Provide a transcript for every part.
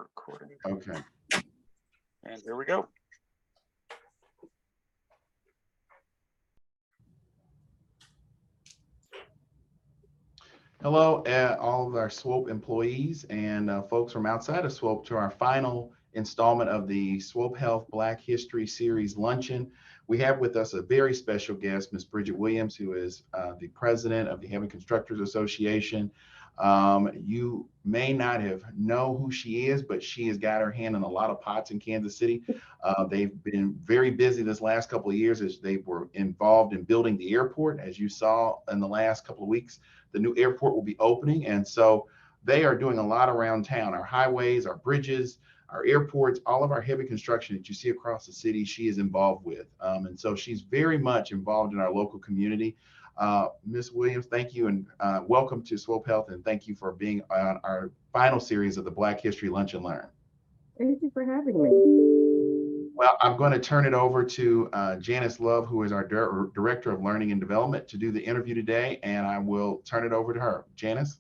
recording. Okay. And here we go. Hello, all of our Swope employees and folks from outside of Swope to our final installment of the Swope Health Black History Series Luncheon. We have with us a very special guest, Ms. Bridgette Williams, who is the president of the Heavy Constructors Association. You may not have know who she is, but she has got her hand in a lot of pots in Kansas City. They've been very busy this last couple of years as they were involved in building the airport. As you saw in the last couple of weeks, the new airport will be opening. And so they are doing a lot around town, our highways, our bridges, our airports, all of our heavy construction that you see across the city, she is involved with. And so she's very much involved in our local community. Ms. Williams, thank you and welcome to Swope Health, and thank you for being on our final series of the Black History Lunch and Learn. Thank you for having me. Well, I'm going to turn it over to Janice Love, who is our Director of Learning and Development, to do the interview today, and I will turn it over to her. Janice?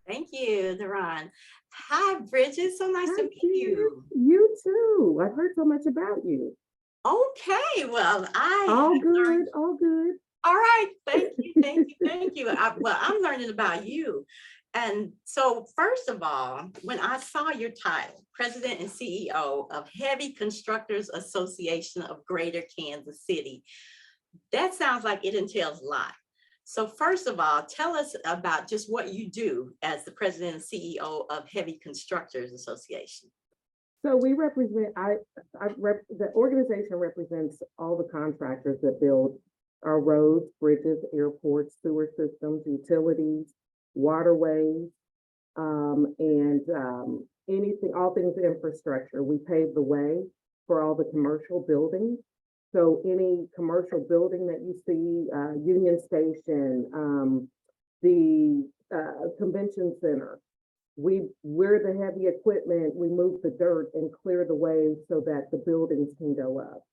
Thank you, Deron. Hi, Bridget. So nice to meet you. You too. I've heard so much about you. Okay, well, all good, all good. All right, thank you, thank you, thank you. I'm learning about you. And so first of all, when I saw your title, President and CEO of Heavy Constructors Association of Greater Kansas City, that sounds like it entails a lot. So first of all, tell us about just what you do as the President and CEO of Heavy Constructors Association. So we represent, the organization represents all the contractors that build our roads, bridges, airports, sewer systems, utilities, waterways, and anything, all things infrastructure. We pave the way for all the commercial buildings. So any commercial building that you see, Union Station, the convention center, we're the heavy equipment. We move the dirt and clear the way so that the buildings can go up,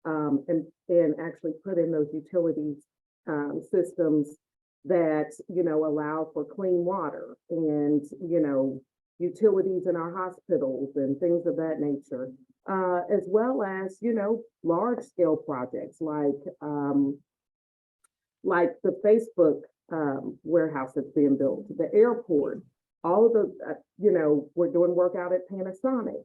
and actually put in those utilities systems that, you know, allow for clean water and, you know, utilities in our hospitals and things of that nature, as well as, you know, large scale projects like the Facebook warehouse that's being built, the airport, all of the, you know, we're doing work out at Panasonic.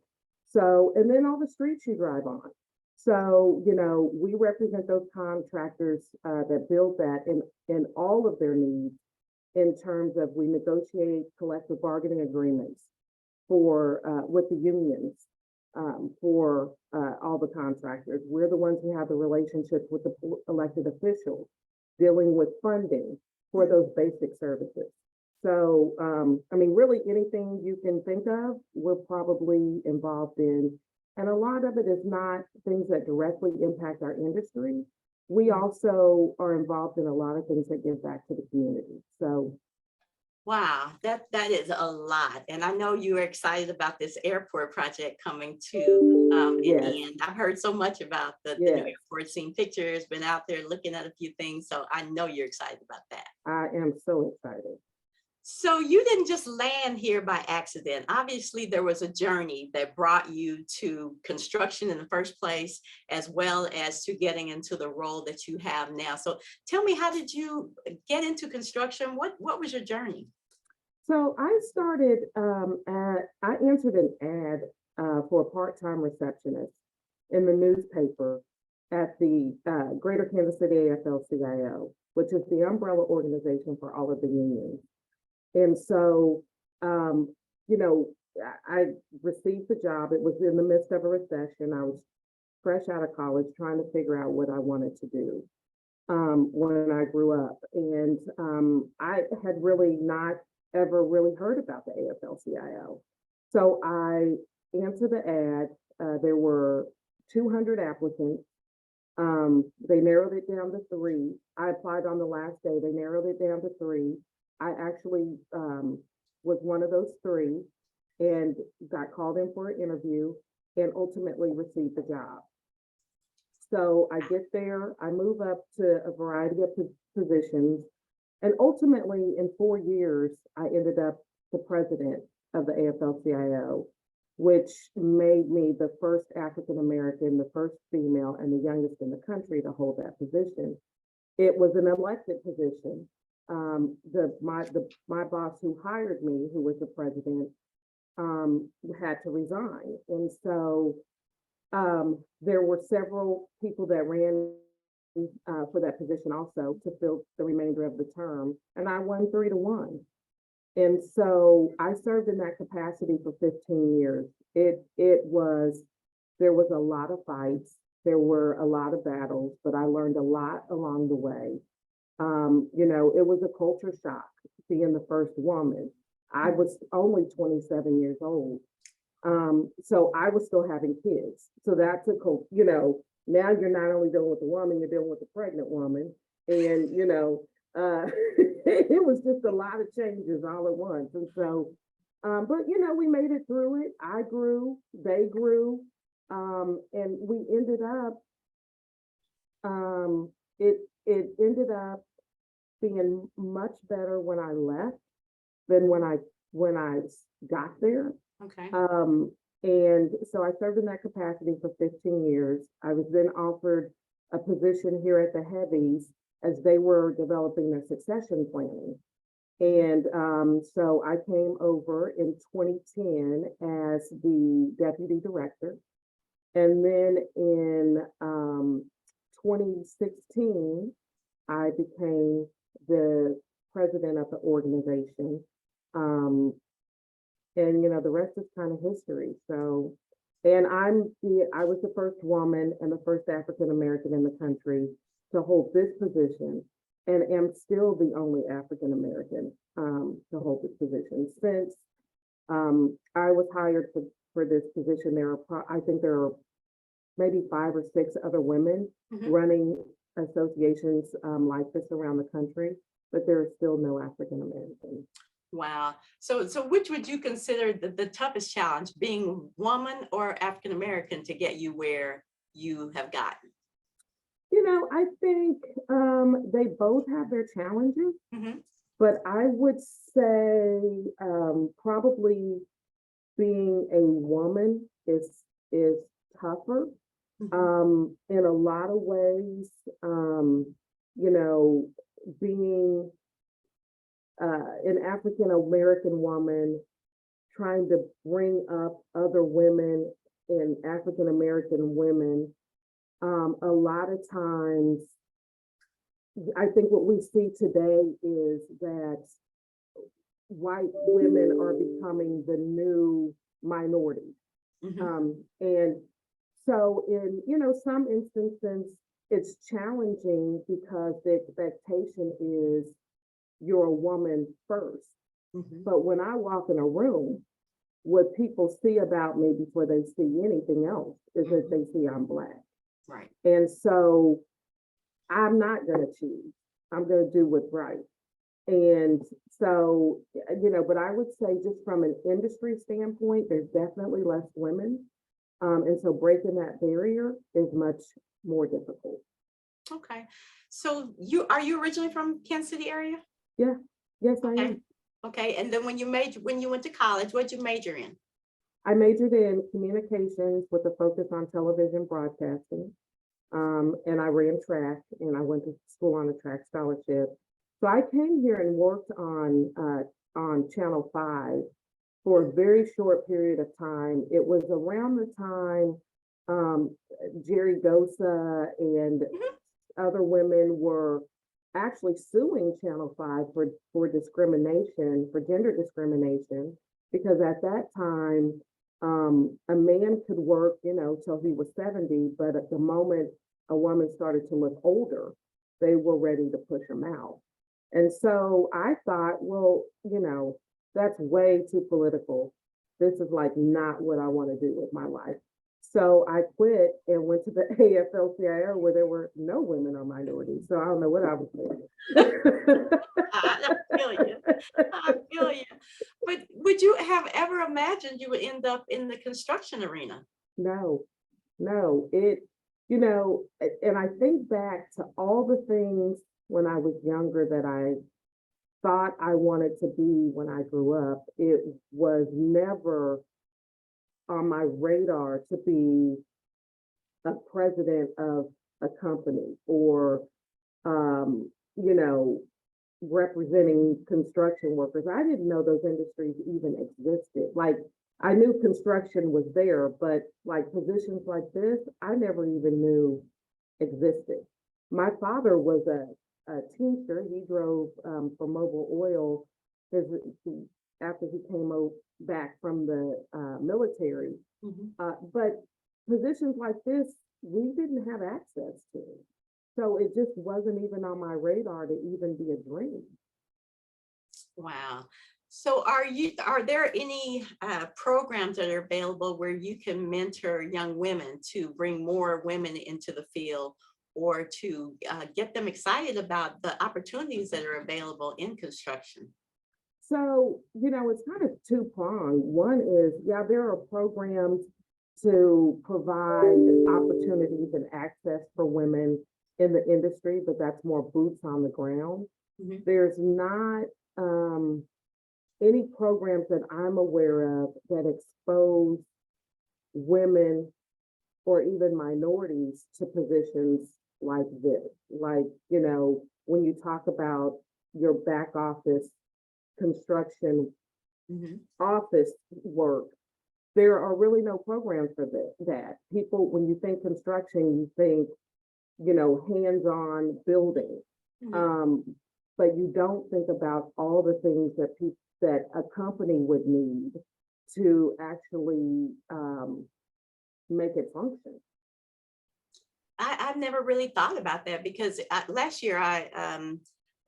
So, and then all the streets you drive on. So, you know, we represent those contractors that build that in all of their needs in terms of we negotiate collective bargaining agreements for with the unions for all the contractors. We're the ones who have the relationships with the elected officials dealing with funding for those basic services. So, I mean, really anything you can think of, we're probably involved in. And a lot of it is not things that directly impact our industry. We also are involved in a lot of things that give back to the community. So, wow, that is a lot. And I know you are excited about this airport project coming to in the end. I've heard so much about the new airport, seen pictures, been out there looking at a few things. So I know you're excited about that. I am so excited. So you didn't just land here by accident. Obviously, there was a journey that brought you to construction in the first place, as well as to getting into the role that you have now. So tell me, how did you get into construction? What was your journey? So I started, I answered an ad for a part-time receptionist in the newspaper at the Greater Kansas City AFL-CIO, which is the umbrella organization for all of the unions. And so, you know, I received the job. It was in the midst of a recession. I was fresh out of college trying to figure out what I wanted to do when I grew up. And I had really not ever really heard about the AFL-CIO. So I answered the ad. There were 200 applicants. They narrowed it down to 3. I applied on the last day. They narrowed it down to 3. I actually was one of those 3 and got called in for an interview and ultimately received the job. So I get there, I move up to a variety of positions, and ultimately in 4 years, I ended up the president of the AFL-CIO. which made me the first African-American, the first female, and the youngest in the country to hold that position. It was an elected position. My boss who hired me, who was the president, had to resign. And so there were several people that ran for that position also to fill the remainder of the term, and I won 3-1. And so I served in that capacity for 15 years. There was a lot of fights, there were a lot of battles, but I learned a lot along the way. It was a culture shock being the first woman. I was only 27 years old. So I was still having kids. So that's now you're not only dealing with the woman, you're dealing with the pregnant woman. And, it was just a lot of changes all at once. And so, but we made it through it. I grew, they grew, and we ended up, it ended up being much better when I left than when I got there. Okay. And so I served in that capacity for 15 years. I was then offered a position here at the Heavies as they were developing their succession planning. And so I came over in 2010 as the deputy director. And then in 2016, I became the president of the organization. And the rest is kind of history. So, and I was the first woman and the first African American in the country to hold this position, and am still the only African American to hold this position. Since I was hired for this position, I think there are maybe 5 or 6 other women running associations like this around the country, but there are still no African Americans. Wow. So which would you consider the toughest challenge, being woman or African American, to get you where you have gotten? I think they both have their challenges, Mm-hmm. but I would say probably being a woman is tougher. Mm-hmm. In a lot of ways. Being an African American woman trying to bring up other women and African American women, a lot of times, I think what we see today is that white women are becoming the new minority. Mm-hmm. And so in, some instances, it's challenging because the expectation is you're a woman first. Mm-hmm. But when I walk in a room, what people see about me before they see anything else is that they see I'm Black. Right. And so I'm not going to choose. I'm going to do what's right. And so, but I would say just from an industry standpoint, there's definitely less women. And so breaking that barrier is much more difficult. Okay. So are you originally from Kansas City area? Yeah. Yes, I Okay. am. Okay. And then when you went to college, what'd you major in? I majored in communications with a focus on television broadcasting. And I ran track, and I went to school on a track scholarship. So I came here and worked on Channel 5 for a very short period of time. It was around the time Jerry Gosa and other women were actually suing Channel 5 for discrimination, for gender discrimination, because at that time, a man could work, till he was 70, but at the moment a woman started to look older, they were ready to push him out. And so I thought, well, that's way too political. This is like not what I want to do with my life. So I quit and went to the AFL-CIO where there were no women or minorities. So I don't know what I was doing. I feel you. I feel you. But would you have ever imagined you would end up in the construction arena? No. And I think back to all the things when I was younger that I thought I wanted to be when I grew up. It was never on my radar to be a president of a company or, you know, representing construction workers. I didn't know those industries even existed. Like, I knew construction was there, but like positions like this, I never even knew existed. My father was a teamster. He drove for Mobil Oil after he came back from the military. But positions like this, we didn't have access to. So it just wasn't even on my radar to even be a dream. Wow. So are there any programs that are available where you can mentor young women to bring more women into the field, or to get them excited about the opportunities that are available in construction? So, you know, it's kind of two-pronged. One is, yeah, there are programs to provide opportunities and access for women in the industry, but that's more boots on the ground. There's not any programs that I'm aware of that expose women or even minorities to positions like this. Like, you know, when you talk about your back office construction office work, there are really no programs for that. People, when you think construction, you think, you know, hands-on building. But you don't think about all the things that a company would need to actually make it function. I've never really thought about that, because last year I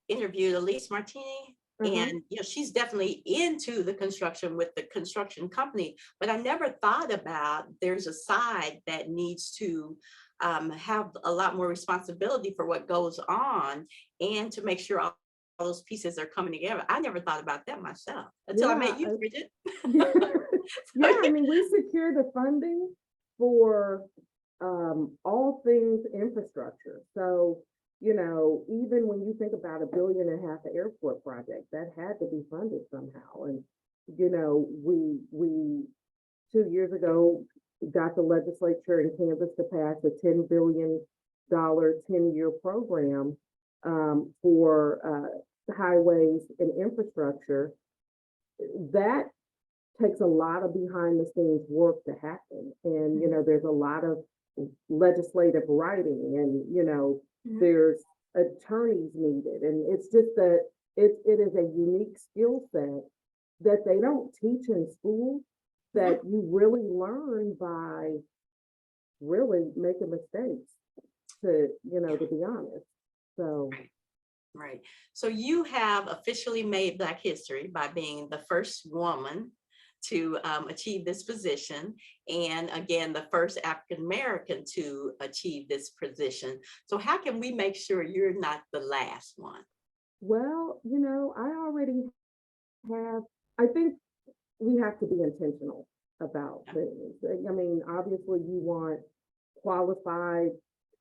interviewed Elise Martini, and you know, she's definitely into the construction with the construction company, but I never thought about there's a side that needs to have a lot more responsibility for what goes on, and to make sure all those pieces are coming together. I never thought about that myself until I met you, Bridget. Yeah, I mean, we secured the funding for all things infrastructure. So, you know, even when you think about $1.5 billion airport project, that had to be funded somehow. And, you know, we 2 years ago got the legislature in Kansas to pass a $10 billion 10-year program for highways and infrastructure. That takes a lot of behind the scenes work to happen. And, you know, there's a lot of legislative writing, and, you know, there's attorneys needed. And it's just that it is a unique skill set that they don't teach in school, that you really learn by really making mistakes, to, you know, to be honest. So. Right. So you have officially made Black history by being the first woman to achieve this position, and again, the first African American to achieve this position. So how can we make sure you're not the last one? Well, you know, I think we have to be intentional about things. I mean, obviously you want qualified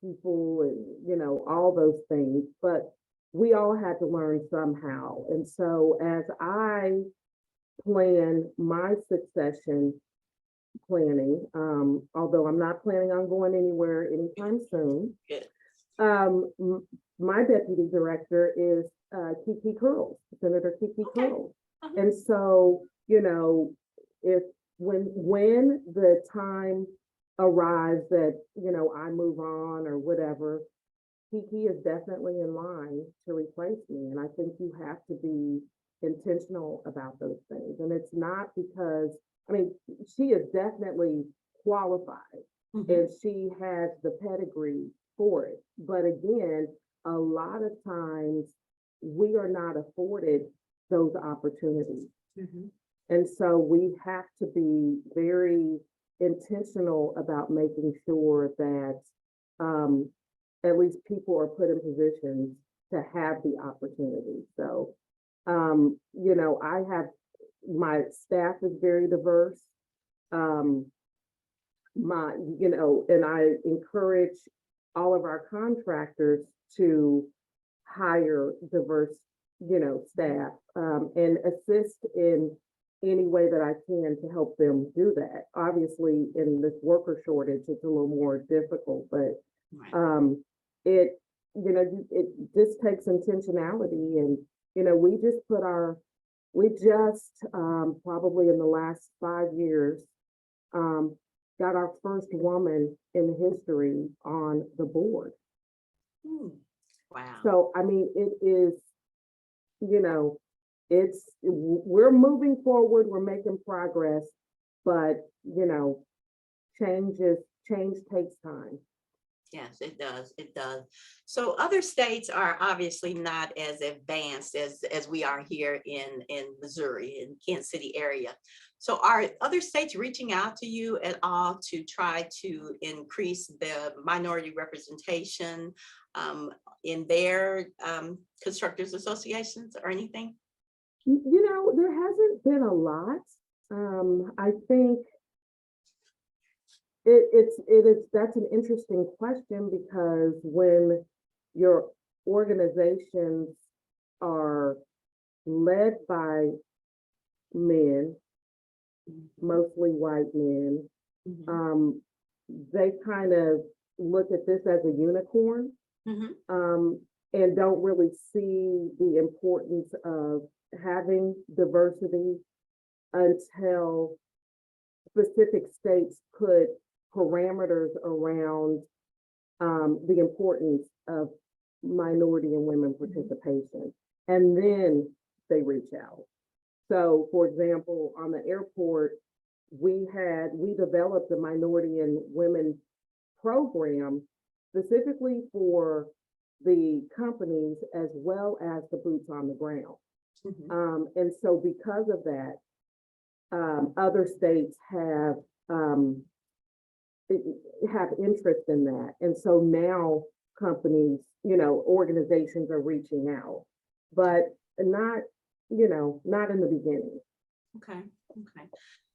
people and, you know, all those things, but we all had to learn somehow. And so as I plan my succession planning, although I'm not planning on going anywhere anytime soon, my deputy director is Kiki Curls, Senator Kiki Curls. And so, you know, when the time arrives that, you know, I move on or whatever, Kiki is definitely in line to replace me. And I think you have to be intentional about those things. And it's not because, I mean, she is definitely qualified and she has the pedigree for it. But again, a lot of times we are not afforded those opportunities. And so we have to be very intentional about making sure that at least people are put in positions to have the opportunity. So, you know, my staff is very diverse. You know, and I encourage all of our contractors to hire diverse, you know, staff and assist in any way that I can to help them do that. Obviously, in this worker shortage, it's a little more difficult, but Right. it, it just takes intentionality. And, we just, probably in the last 5 years, um, got our first woman in history on the board. Hmm. Wow. So, I mean, it is, you know, we're moving forward, we're making progress, but, change takes time. Yes, it does. It does. So other states are obviously not as advanced as we are here in Missouri, in Kansas City area. So are other states reaching out to you at all to try to increase the minority representation in their constructors associations or anything? There hasn't been a lot. I think that's an interesting question, because when your organizations are led by men, mostly white men, Mhm. they kind of look at this as a unicorn, Mhm. and don't really see the importance of having diversity until specific states put parameters around the importance of minority and women participation, and then they reach out. So, for example, on the airport, we developed a minority and women program specifically for the companies as well as the boots on the ground. And so because of that, other states um, have interest in that. And so now companies, organizations are reaching out, but not in the beginning. Okay, okay.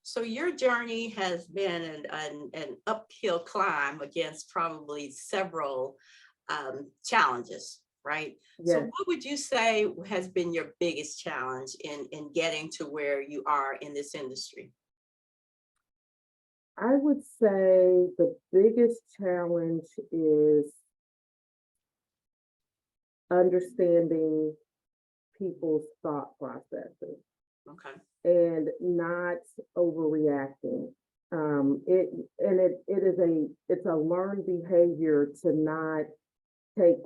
So your journey has been an uphill climb against probably several challenges, right? So Yes, what would you say has been your biggest challenge in getting to where you are in this industry? I would say the biggest challenge is understanding people's thought processes Okay. and not overreacting. It's a learned behavior to not take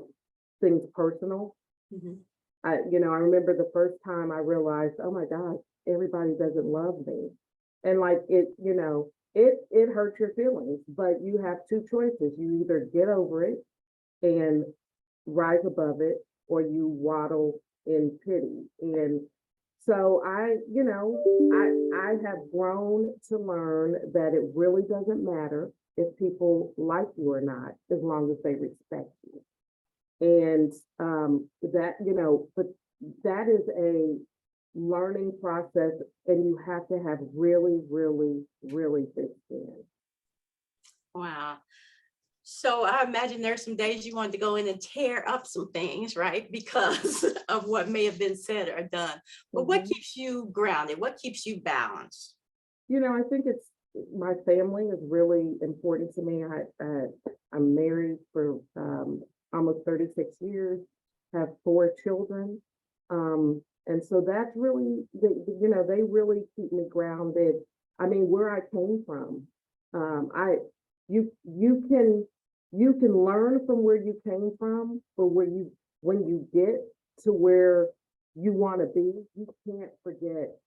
things personal. Mhm. I remember the first time I realized, oh my God, everybody doesn't love me. And like it hurts your feelings, but you have two choices. You either get over it and rise above it, or you waddle in pity. And so I have grown to learn that it really doesn't matter if people like you or not, as long as they respect you. And but that is a learning process, and you have to have really, really, really thick skin. Wow. So I imagine there's some days you wanted to go in and tear up some things, right? Because of what may have been said or done. But what Mhm. keeps you grounded? What keeps you balanced? I think it's my family is really important to me. I'm married for almost 36 years, have 4 children, and so that's really they really keep me grounded. I mean, where I came from, I you can learn from where you came from, but when you get to where you want to be, you can't forget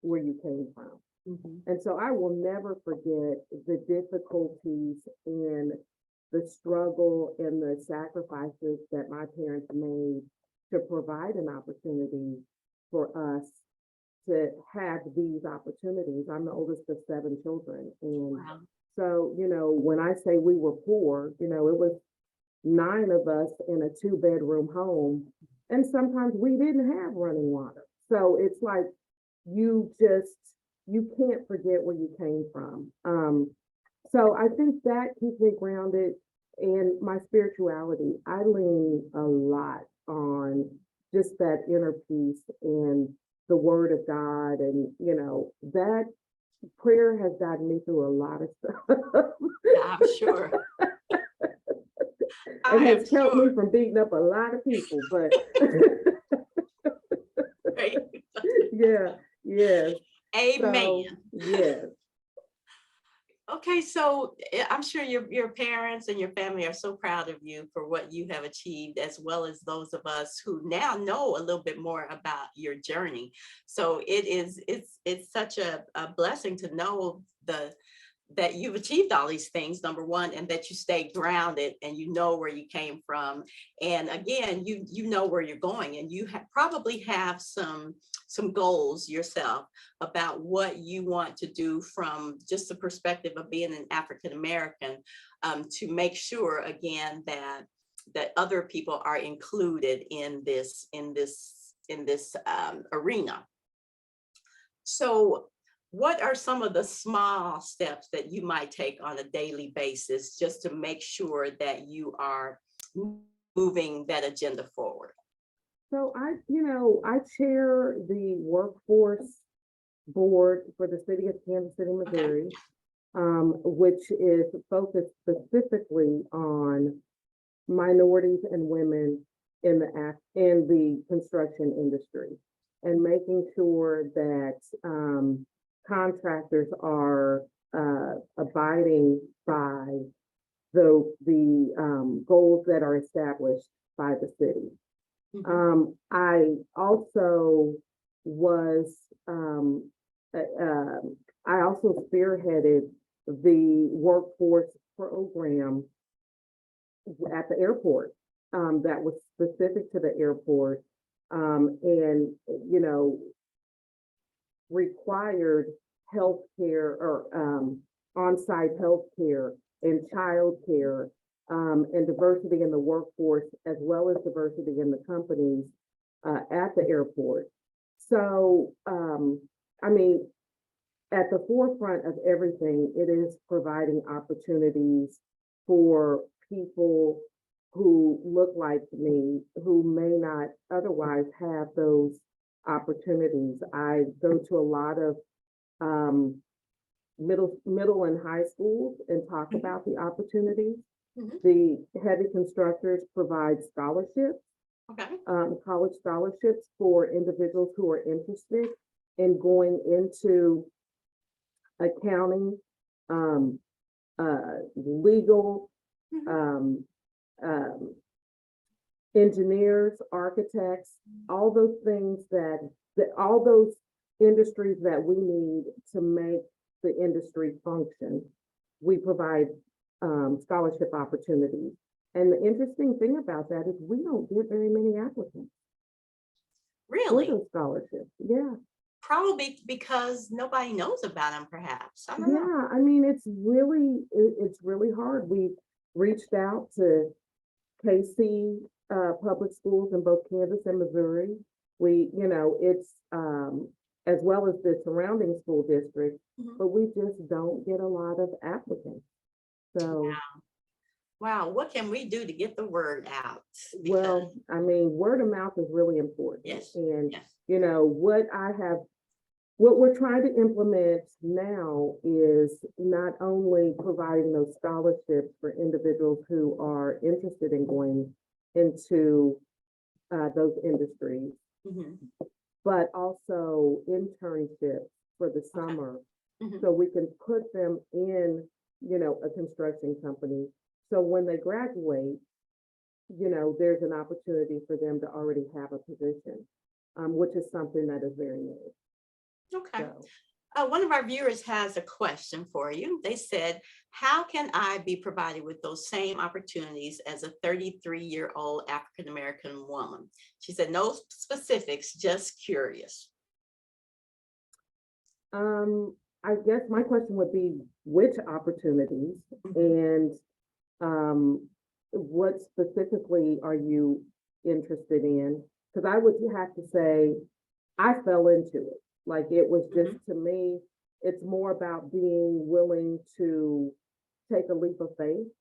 where you came from. Mhm. And so I will never forget the difficulties and the struggle and the sacrifices that my parents made to provide an opportunity for us to have these opportunities. I'm the oldest of 7 children. And Wow. so, when I say we were poor, it was 9 of us in a 2-bedroom home. And sometimes we didn't have running water. So it's like, you just you can't forget where you came from. So I think that keeps me grounded. And my spirituality, I lean a lot on just that inner peace and the word of God. And, that prayer has gotten me through a lot of stuff. I'm sure. I It am has helped me sure. from beating up a lot of people, but yeah, yes. Amen. So, yes. Okay, so I'm sure your parents and your family are so proud of you for what you have achieved, as well as those of us who now know a little bit more about your journey. So it's such a blessing to know that you've achieved all these things, number one, and that you stay grounded and you know where you came from. And again, you know where you're going, and you probably have some goals yourself about what you want to do from just the perspective of being an African American, to make sure again that other people are included in this arena. So what are some of the small steps that you might take on a daily basis just to make sure that you are moving that agenda forward? So I chair the workforce board for the city of Kansas City, Missouri, which is focused specifically on minorities and women in the construction industry, and making sure that contractors are abiding by the goals that are established by the city. I also was I also spearheaded the workforce program at the airport, that was specific to the airport, and required healthcare or on-site healthcare and childcare, and diversity in the workforce, as well as diversity in the companies at the airport. So, at the forefront of everything, it is providing opportunities for people who look like me, who may not otherwise have those opportunities. I go to a lot of middle and high schools and talk about the opportunities. The Heavy Constructors provide scholarships, college scholarships for individuals who are interested in going into accounting, legal, engineers, architects, all those things all those industries that we need to make the industry function. We provide scholarship opportunities. And the interesting thing about that is we don't get very many applicants. Really? For those scholarships, yeah. Probably because nobody knows about them, perhaps. I don't know. It's really hard. We've reached out to KC public schools in both Kansas and Missouri. It's as well as the surrounding school districts, but we just don't get a lot of applicants. So, wow, what can we do to get the word out? Well, word of mouth is really important. Yes. And yes. What we're trying to implement now is not only providing those scholarships for individuals who are interested in going into those industries, but also internships for the summer, so we can put them in, a construction company. So when they graduate, there's an opportunity for them to already have a position, which is something that is very new. Okay. So, one of our viewers has a question for you. They said, how can I be provided with those same opportunities as a 33-year-old African-American woman? She said, no specifics, just curious. I guess my question would be which opportunities, and what specifically are you interested in? Because I would have to say I fell into it. Like, it was just, to me, it's more about being willing to take a leap of faith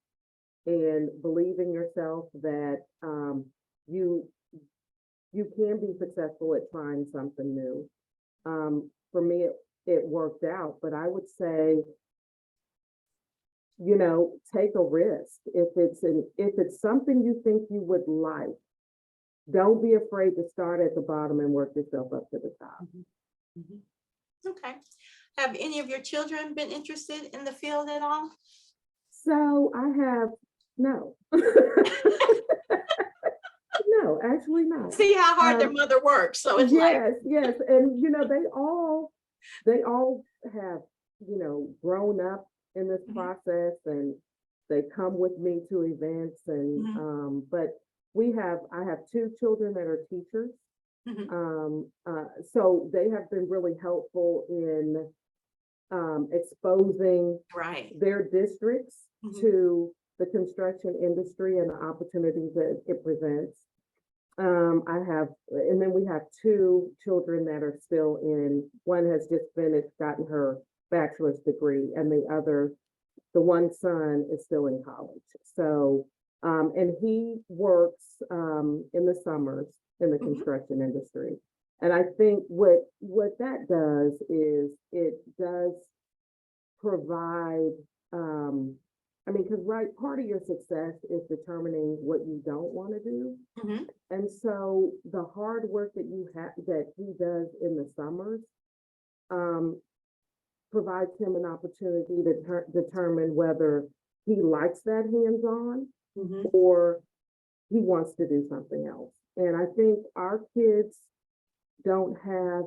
and believe in yourself that you can be successful at trying something new. For me, it worked out, but I would say, take a risk. If it's something you think you would like, don't be afraid to start at the bottom and work yourself up to the top. Mhm. Okay. Have any of your children been interested in the field at all? So I have, no. No, actually not. See how hard their Um, mother works. So it's like, Yes. And they all have, grown up in this Mhm. process, and they come with me to events, and but I have two children that are teachers. Mhm. So they have been really helpful in exposing Right. their districts Mhm. to the construction industry and the opportunities that it presents. And then we have two children that are still one has just gotten her bachelor's degree, and the one son is still in college. So, and he works in the summers in the Mhm. construction industry. And I think what that does is it does provide, because part of your success is determining what you don't want to do. Mhm. And so the hard work that he does in the summers um, provides him an opportunity to determine whether he likes that hands-on Mhm. or he wants to do something else. And I think our kids don't have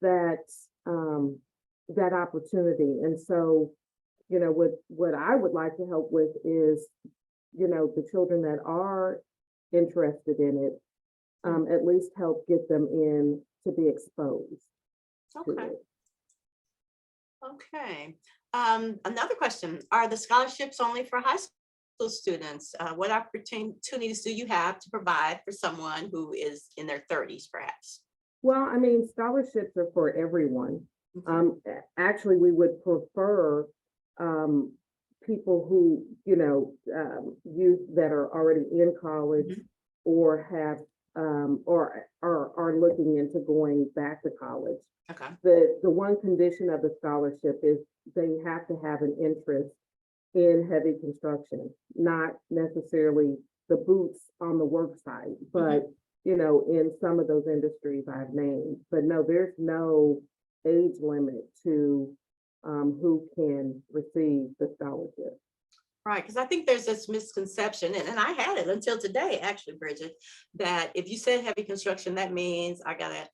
that that opportunity. And so, what I would like to help with is, the children that are interested in it, at least help get them in to be exposed to Okay. it. Okay. Another question, are the scholarships only for high school students? What opportunities do you have to provide for someone who is in their 30s, perhaps? Well, scholarships are for everyone. Mhm. Actually, we would prefer people who, youth that are already in college Mhm. or have or are looking into going back to college. Okay. The one condition of the scholarship is they have to have an interest in heavy construction, not necessarily the boots on the work site, but in some of those industries I've named. But no, there's no age limit to who can receive the scholarship. Right, because I think there's this misconception, and I had it until today, actually, Bridget, that if you said heavy construction, that means I gotta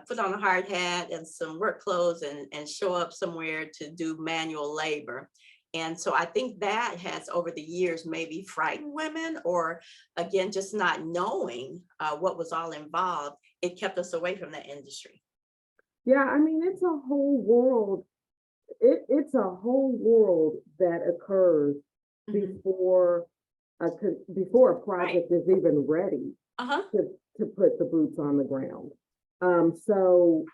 put on a hard hat and some work clothes and show up somewhere to do manual labor. And so I think that has over the years maybe frightened women, or again, just not knowing what was all involved. It kept us away from that industry. Yeah, it's a whole world. It's a whole world that occurs Mhm. before before a Right. project is even ready Uh-huh. to put the boots on the ground. So,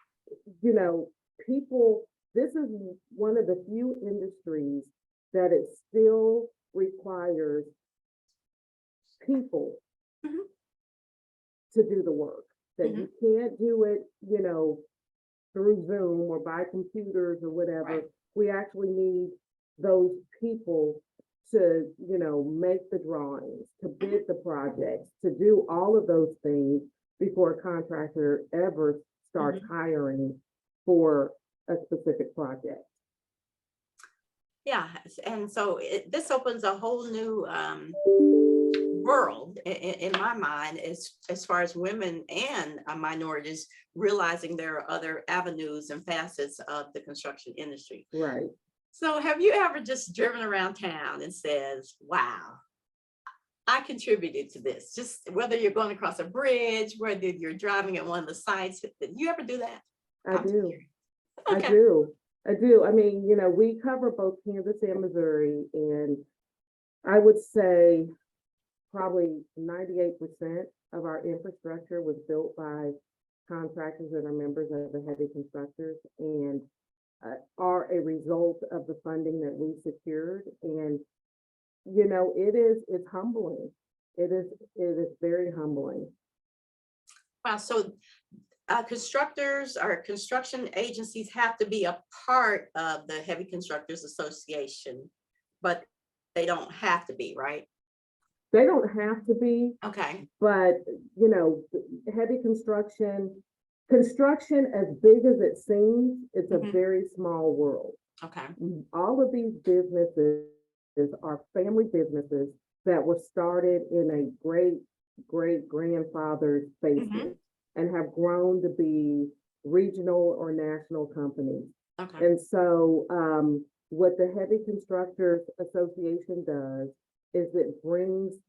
you know, people, this is one of the few industries that it still requires people Mhm. to do the work. That Mhm. you can't do it, through Zoom or by computers or whatever. Right. We actually need those people to, make the drawings, to bid the projects, to do all of those things before a contractor ever starts Mhm. hiring for a specific project. Yeah, and so this opens a whole new world in my mind as far as women and minorities realizing there are other avenues and facets of the construction industry. Right. So have you ever just driven around town and says, wow, I contributed to this, just whether you're going across a bridge, whether you're driving at one of the sites, did you ever do that? I I'm just do. curious. I Okay. do. I do. We cover both Kansas and Missouri, and I would say probably 98% of our infrastructure was built by contractors that are members of the heavy constructors and are a result of the funding that we secured. And, it's humbling. It is very humbling. Wow, so constructors or construction agencies have to be a part of the Heavy Constructors Association, but they don't have to be, right? They don't have to be, Okay. but you know, heavy construction, as big as it seems, it's a Mhm. very small world. Okay. All of these businesses are family businesses that were started in a great grandfather's basement and have grown to be regional or national companies. Okay. And so what the Heavy Constructors Association does is it brings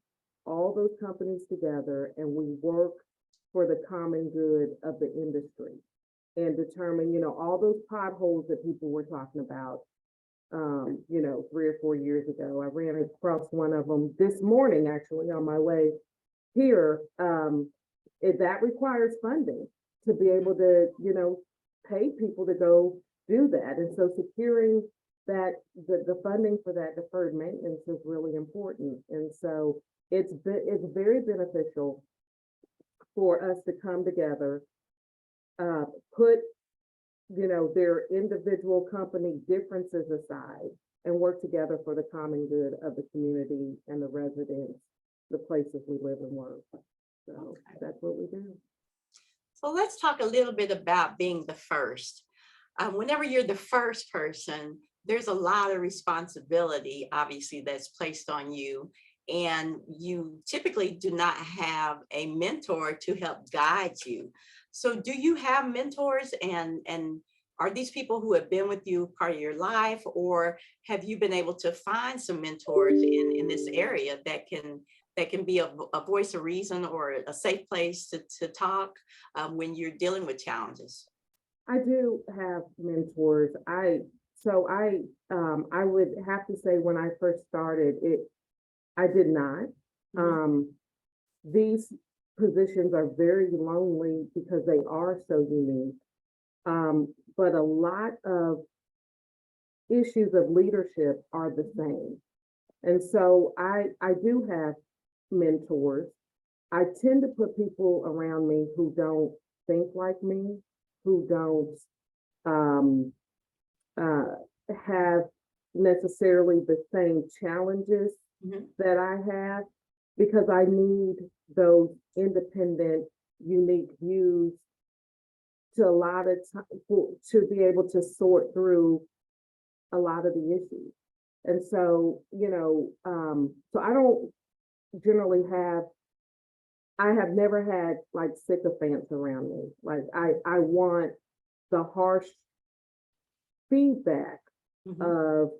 all those companies together and we work for the common good of the industry and determine, you know, all those potholes that people were talking about, you know, 3 or 4 years ago. I ran across one of them this morning, actually, on my way here. That requires funding to be able to, you know, pay people to go do that. And so securing that, the funding for that deferred maintenance is really important. And so it's very beneficial for us to come together, put, you know, their individual company differences aside and work together for the common good of the community and the residents, the places we live and work. So that's what we do. So let's talk a little bit about being the first. Whenever you're the first person, there's a lot of responsibility, obviously, that's placed on you. And you typically do not have a mentor to help guide you. So do you have mentors, and are these people who have been with you part of your life, or have you been able to find some mentors in this area that can be a voice of reason or a safe place to talk when you're dealing with challenges? I do have mentors. I would have to say when I first started I did not. These positions are very lonely because they are so unique. But a lot of issues of leadership are the same. And so I do have mentors. I tend to put people around me who don't think like me, who don't have necessarily the same challenges that I have, because I need those independent, unique views to a lot of time to be able to sort through a lot of the issues. And so, you know, so I don't generally I have never had like sycophants around me. Like I want the harsh feedback of,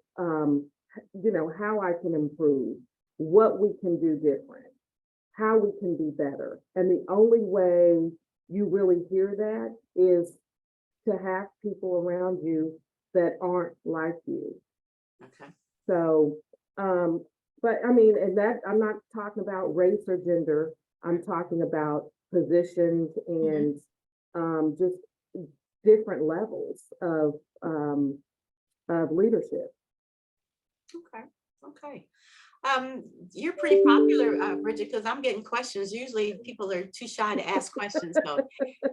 you know, how I can improve, what we can do different, how we can be better. And the only way you really hear that is to have people around you that aren't like you. Okay. So, but I mean, and that I'm not talking about race or gender. I'm talking about positions and just different levels of leadership. Okay. You're pretty popular, Bridgette, because I'm getting questions. Usually people are too shy to ask questions. So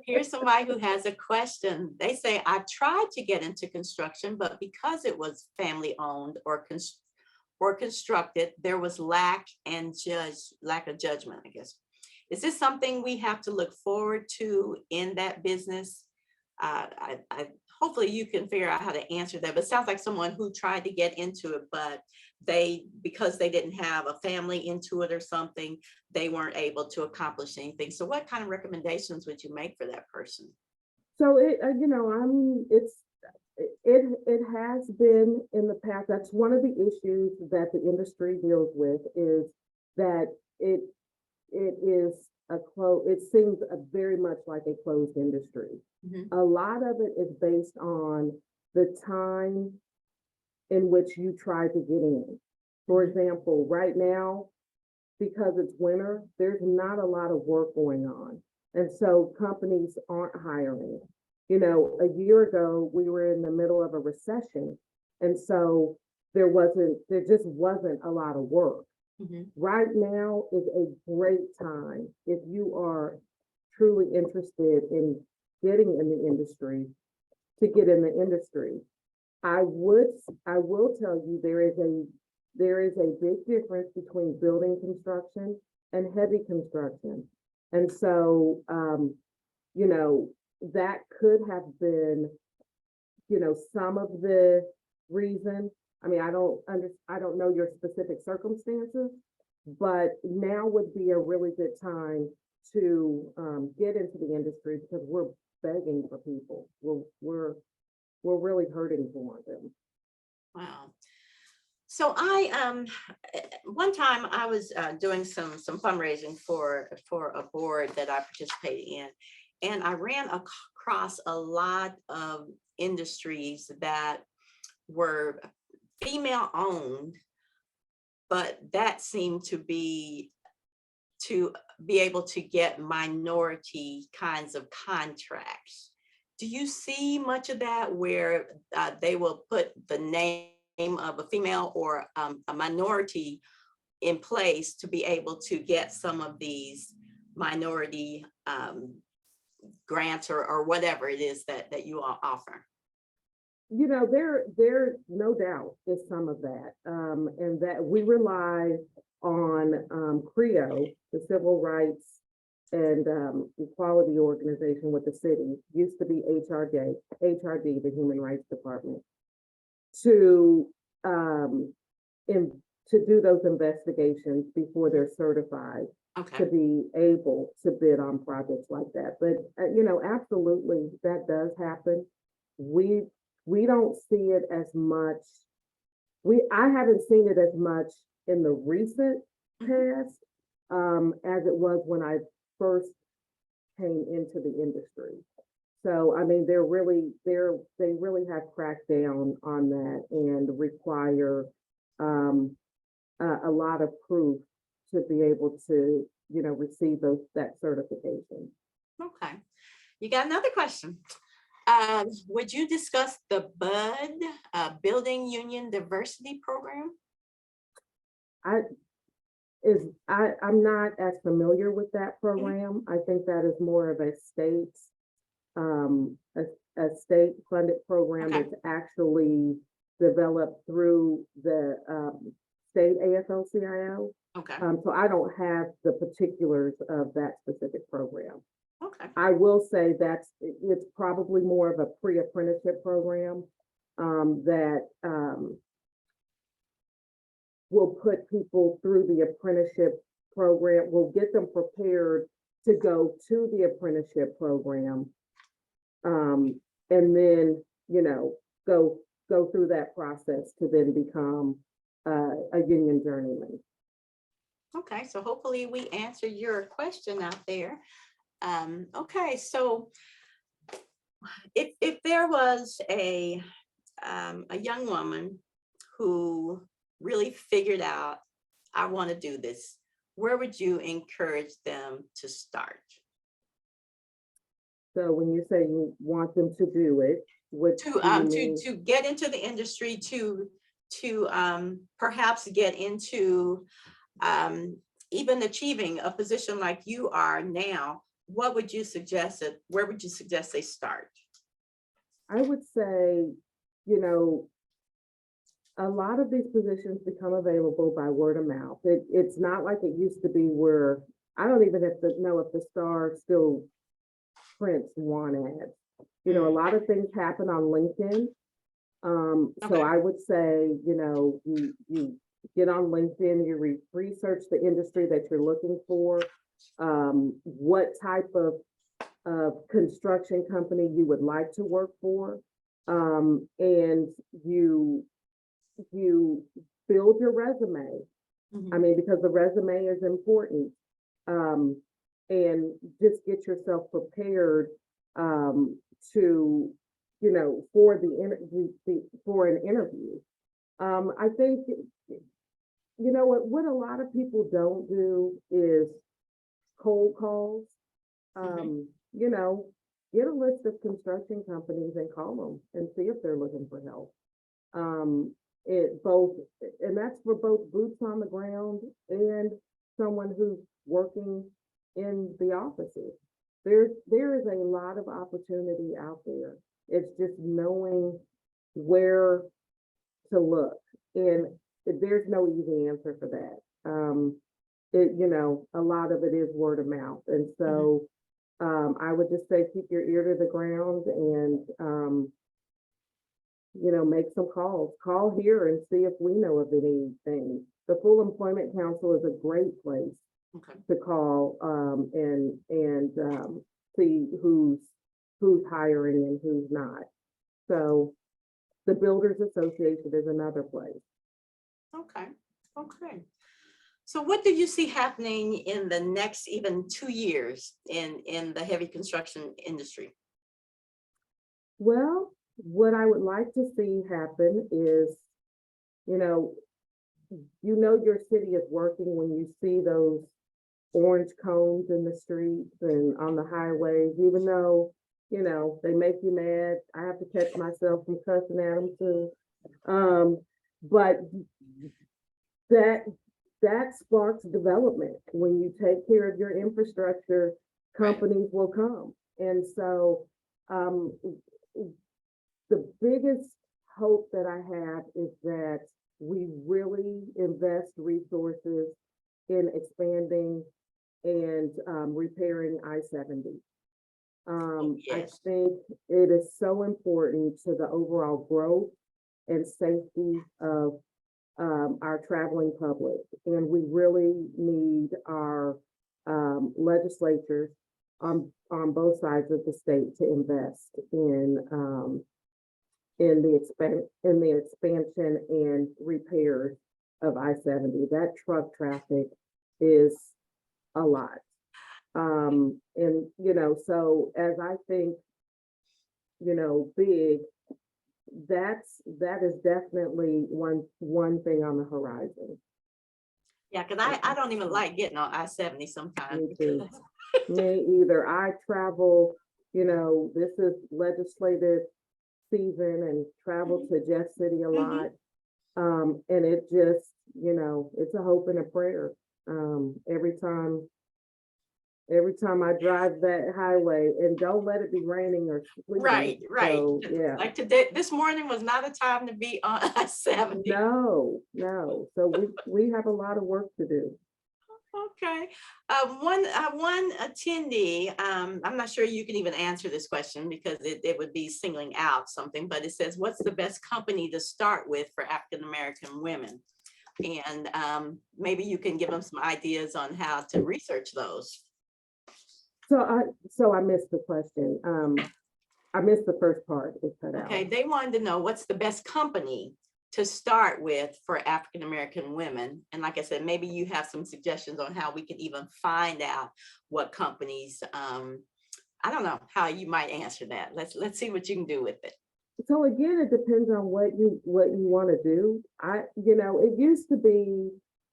here's somebody who has a question. They say, I tried to get into construction, but because it was family owned or constructed, there was lack of judgment, I guess. Is this something we have to look forward to in that business? Hopefully you can figure out how to answer that, but it sounds like someone who tried to get into it, but because they didn't have a family into it or something, they weren't able to accomplish anything. So what kind of recommendations would you make for that person? So it has been in the past. That's one of the issues that the industry deals with, is that it seems very much like a closed industry. A lot of it is based on the time in which you try to get in. For example, right now, because it's winter, there's not a lot of work going on. And so companies aren't hiring. You know, a year ago, we were in the middle of a recession. And so there just wasn't a lot of work. Right now is a great time if you are truly interested in getting in the industry to get in the industry. I will tell you there is a big difference between building construction and heavy construction. And so, you know, that could have been, you know, some of the reason. I mean, I don't know your specific circumstances, but now would be a really good time to get into the industry because we're begging for people. We're really hurting for them. Wow. So I one time I was doing some fundraising for a board that I participated in, and I ran across a lot of industries that were female owned, but that seemed to be able to get minority kinds of contracts. Do you see much of that where they will put the name of a female or a minority in place to be able to get some of these minority grants or whatever it is that you all offer? You know, there no doubt is some of that, and that we rely on CREO, the Civil Rights and Equality Organization with the city, used to be HRD, the Human Rights Department, to do those investigations before they're certified to be able to bid on projects like that. But you know, absolutely, that does happen. We don't see it as much. I haven't seen it as much in the recent past as it was when I first came into the industry. So I mean, they really have cracked down on that and require a lot of proof to be able to, you know, receive that certification. Okay. You got another question. Would you discuss the BUD, Building Union Diversity Program? I'm not as familiar with that program. I think that is more of a state funded program that's actually developed through the state AFL-CIO. Okay. So I don't have the particulars of that specific program. Okay. I will say it's probably more of a pre-apprenticeship program that will put people through the apprenticeship program, will get them prepared to go to the apprenticeship program, and then, you know, go through that process to then become a union journeyman. Okay, so hopefully we answer your question out there. Okay, so if there was a young woman who really figured out, I want to do this, where would you encourage them to start? So when you say you want them to do it, to get into the industry, to perhaps get into even achieving a position like you are now, what would you suggest? Where would you suggest they start? I would say, you know, a lot of these positions become available by word of mouth. It's not like it used to be where I don't even know if the Star still prints want ads. You know, a lot of things happen on LinkedIn. So I would say, you know, you get on LinkedIn, you research the industry that you're looking for, what type of construction company you would like to work for, and you build your resume. I mean, because the resume is important, and just get yourself prepared to, you know, for an interview. I think, you know, what a lot of people don't do is cold calls. You know, get a list of construction companies and call them and see if they're looking for help. And that's for both boots on the ground and someone who's working in the offices. there is a lot of opportunity out there. It's just knowing where to look, and there's no easy answer for that. A lot of it is word of mouth, and so I would just say keep your ear to the ground and make some calls. Call here and see if we know of anything. The Full Employment Council is a great place Okay. to call and see who's hiring and who's not. So the Builders Association is another place. Okay. Okay. So what do you see happening in the next even 2 years in the heavy construction industry? Well, what I would like to see happen is, your city is working when you see those orange cones in the streets and on the highways, even though, they make you mad. I have to catch myself from cussing at them too. But that sparks development. When you take care of your infrastructure, companies will come. And so the biggest hope that I have is that we really invest resources in expanding and repairing I-70. I Yes. think it is so important to the overall growth and safety of our traveling public. And we really need our legislatures on both sides of the state to invest in the expansion and repairs of I-70. That truck traffic is a lot. So as I think, big, that is definitely one thing on the horizon. Yeah, because I don't even like getting on I-70 sometimes. Me too. Me either. I travel, this is legislative season and travel to Jeff City a lot. And it just, it's a hope and a prayer. Every time I drive that highway, and don't let it be raining or sleeting. Right. So, yeah. Like today, this morning was not a time to be on I-70. No. So we have a lot of work to do. Okay. One attendee, I'm not sure you can even answer this question because it would be singling out something, but it says, what's the best company to start with for African-American women? And maybe you can give them some ideas on how to research those. So I missed the question. I missed the first part. It cut out. Okay, they wanted to know what's the best company to start with for African-American women. And like I said, maybe you have some suggestions on how we can even find out what companies, I don't know how you might answer that. Let's see what you can do with it. So again, it depends on what you want to do. It used to be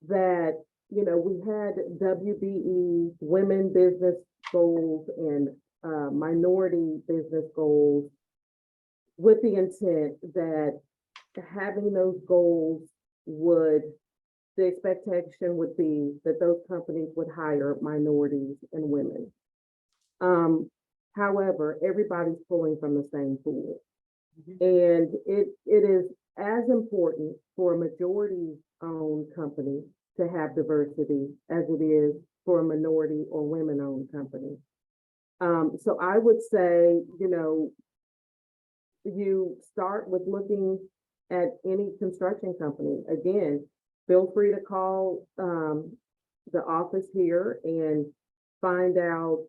that, we had WBE, women business goals, and minority business goals with the intent that having those goals the expectation would be that those companies would hire minorities and women. However, everybody's pulling from the same pool. And it is as important for a majority-owned company to have diversity as it is for a minority or women-owned company. So I would say, you start with looking at any construction company. Again, feel free to call the office here and find out,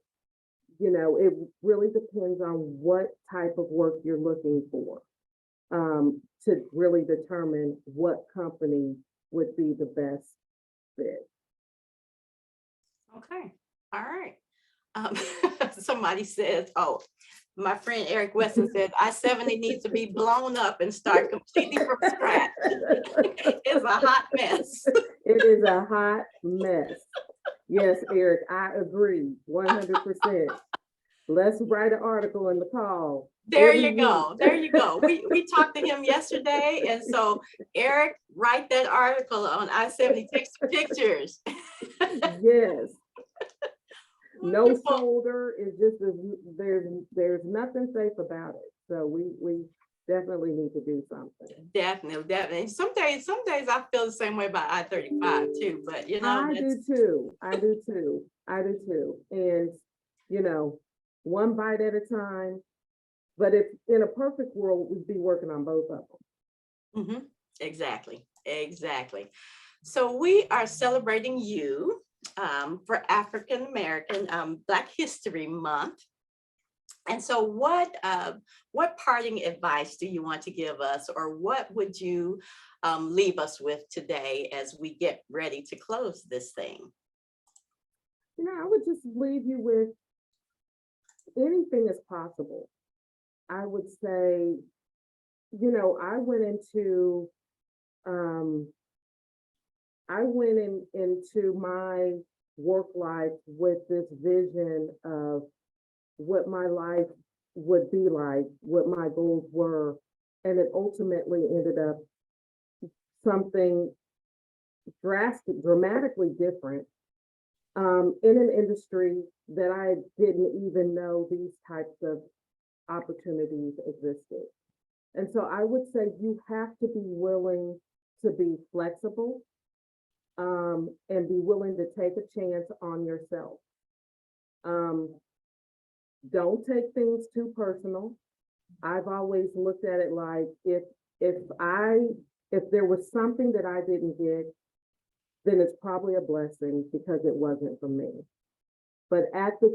it really depends on what type of work you're looking for to really determine what company would be the best fit. Okay, all right. Somebody says, oh, my friend Eric Weston said I-70 needs to be blown up and start completely from scratch. It's a hot mess. It is a hot mess. Yes, Eric, I agree 100%. Let's write an article in the call. There you go. There you go. We talked to him yesterday. And so Eric, write that article on I-70, take some pictures. Yes. no Wonderful. shoulder. It's just, there's nothing safe about it. So we definitely need to do something. Definitely, definitely. Some days I feel the same way about I-35 too, but you know, I do too. I do too. I do too. And, you know, one bite at a time. But if in a perfect world, we'd be working on both of them. Mhm. Exactly, exactly. So we are celebrating you for African American Black History Month. And so what parting advice do you want to give us, or what would you leave us with today as we get ready to close this thing? You know, I would just leave you with anything is possible. I would say, you know, I went into my work life with this vision of what my life would be like, what my goals were, and it ultimately ended up something dramatically different in an industry that I didn't even know these types of opportunities existed. And so I would say you have to be willing to be flexible and be willing to take a chance on yourself. Don't take things too personal. I've always looked at it like if there was something that I didn't get, then it's probably a blessing because it wasn't for me. But at the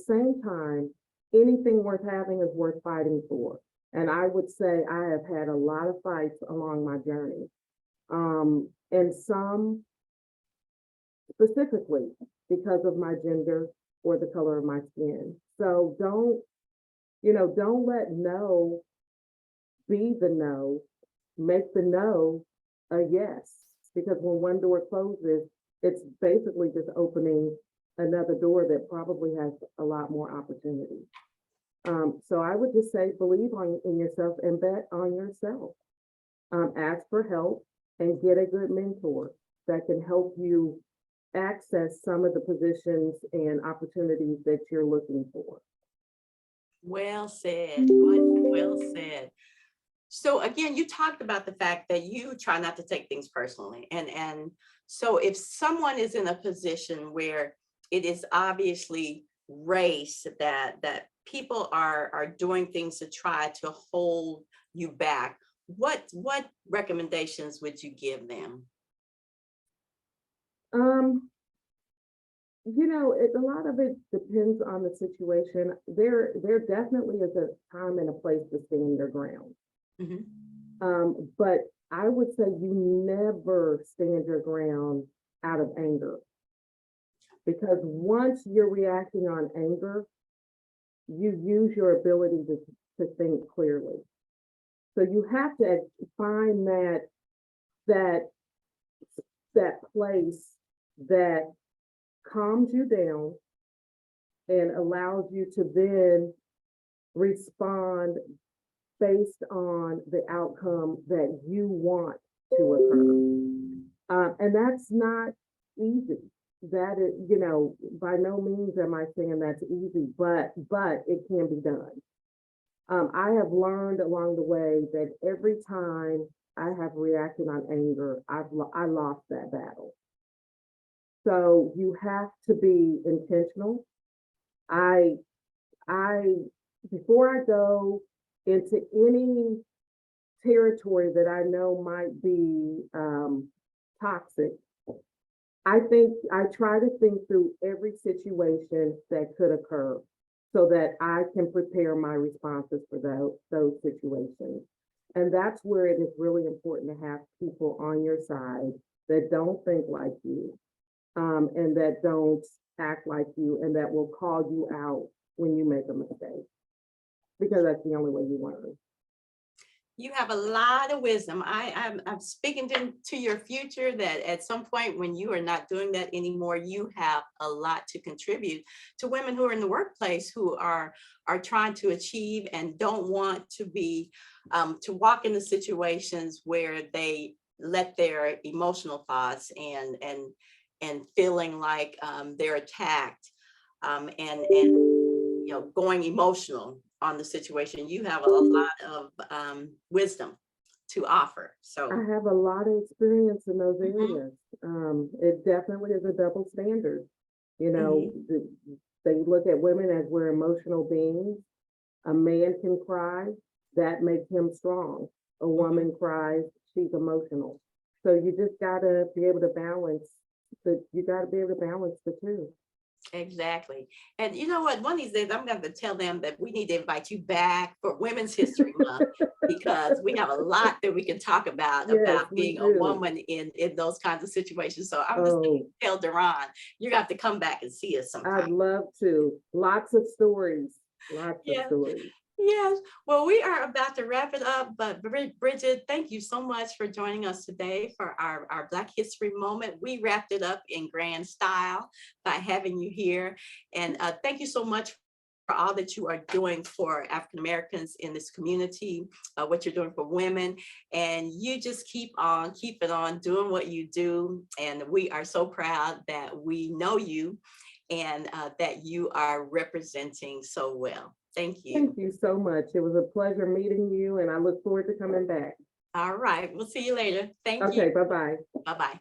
same time, anything worth having is worth fighting for. And I would say I have had a lot of fights along my journey. And some specifically because of my gender or the color of my skin. So don't let no be the no, make the no a yes. Because when one door closes, it's basically just opening another door that probably has a lot more opportunity. So I would just say, believe in yourself and bet on yourself. Ask for help and get a good mentor that can help you access some of the positions and opportunities that you're looking for. Well said. Well said. So again, you talked about the fact that you try not to take things personally. And so if someone is in a position where it is obviously race that people are doing things to try to hold you back, what recommendations would you give them? You know, a lot of it depends on the situation. There definitely is a time and a place to stand your ground. Mhm. But I would say you never stand your ground out of anger. Because once you're reacting on anger, you use your ability to think clearly. So you have to find that place that calms you down and allows you to then respond based on the outcome that you want to occur. And that's not easy. That is, you know, by no means am I saying that's easy, but it can be done. I have learned along the way that every time I have reacted on anger, I lost that battle. So you have to be intentional. I before I go into any territory that I know might be toxic, I try to think through every situation that could occur so that I can prepare my responses for those situations. And that's where it is really important to have people on your side that don't think like you, and that don't act like you, and that will call you out when you make a mistake, because that's the only way you learn. You have a lot of wisdom. I'm speaking to your future that at some point when you are not doing that anymore, you have a lot to contribute to women who are in the workplace who are trying to achieve and don't want to be to walk into situations where they let their emotional thoughts and feeling like they're attacked, and you know, going emotional on the situation. You have a lot of wisdom to offer. So I have a lot of experience in those Mhm. areas. It definitely is a double standard. You know, they look at women as we're emotional beings. A man can cry, that makes him strong. A woman cries, she's emotional. So you just gotta be able to balance the two. exactly. And you know what? One of these days, I'm going to tell them that we need to invite you back for Women's History Month because we have a lot that we can talk about Yes, we being a do. woman in those kinds of situations. So I'm just going Oh, to tell Duran, you're going to have to come back and see us I'd sometime. love to. Lots of stories, lots of Yeah. stories. Yes, well, we are about to wrap it up, but Bridget, thank you so much for joining us today for our Black History Moment. We wrapped it up in grand style by having you here. And thank you so much for all that you are doing for African Americans in this community, what you're doing for women. And you just keep it on doing what you do. And we are so proud that we know you and that you are representing so well. Thank you. Thank you so much. It was a pleasure meeting you, and I look forward to coming back. All right, we'll see you later. Thank you. Okay, bye-bye. Bye-bye.